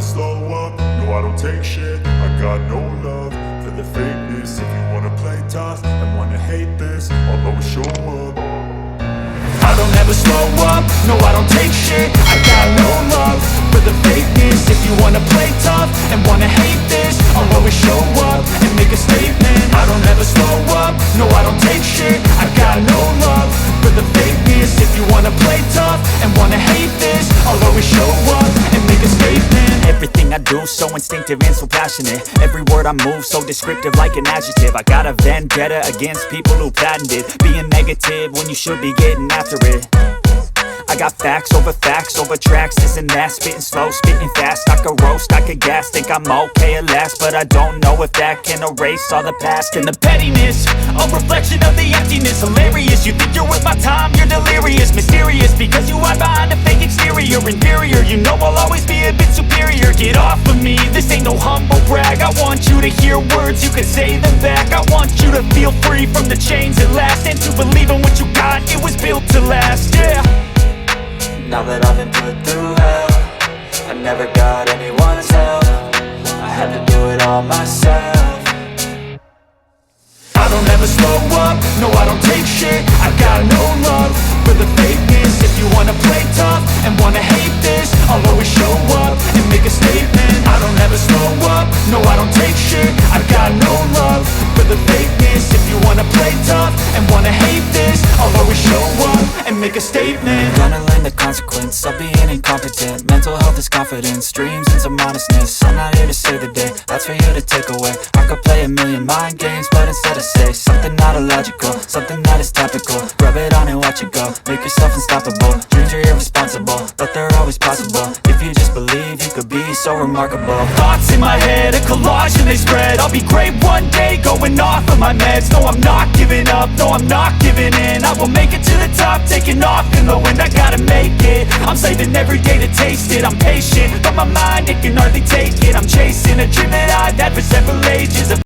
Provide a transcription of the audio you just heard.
never slow up, no I don't take shit. I got no love for the fakeness. If you wanna play tough and wanna hate this, I'll always show up. I don't ever slow up, no I don't take shit. I got no love for the fakeness. If you wanna play tough and wanna hate this, I'll always show up and make a statement. I don't ever slow up, no I don't take shit. I got no love for the fakeness. If you wanna play tough and wanna hate this, I'll always show up and make a statement. Everything I do so instinctive and so passionate. Every word I move so descriptive like an adjective. I got a vendetta against people who patented being negative when you should be getting after it. I got facts over tracks, this and that. Spitting slow, spitting fast. I could roast, I could gas. Think I'm okay at last, but I don't know if that can erase all the past. And the pettiness, a reflection of the emptiness. Hilarious, you think you're worth my time, you're delirious. Mysterious, because you hide behind a fake exterior. Inferior, you know I'll always be a bit superior. Get off of me, this ain't no humble brag. I want you to hear words, you can say them back. I want you to feel free from the chains at last, and to believe in what you got, it was built to last, yeah. Now that I've been put through hell, I never got anyone's help. I had to do it all myself. I don't ever slow up, no I don't take shit. I got no love for the fakeness. If you wanna play tough and wanna hate this, I'll always show up and make a statement. I don't ever slow up, no I don't take shit. I got no love for the fakeness. If you wanna play tough and wanna hate this, I'll always show up and make a statement. Gonna learn the consequence of being incompetent. Mental health is confidence, dreams and some honestness. I'm not here to save the day, that's for you to take away. I could play a million mind games, but instead I say something not illogical, something that is topical. Rub it on and watch it go, make yourself unstoppable. Dreams are irresponsible, but they're always possible. If you just believe, you could be so remarkable. Thoughts in my head, a collage and they spread. I'll be great one day, going off of my meds. No, I'm not giving up, no, I'm not giving in. I will make it to the top, taking off in the wind. I gotta make it, I'm saving every day to taste it. I'm patient, but my mind, it can hardly take it. I'm chasing a dream that I've had for several ages.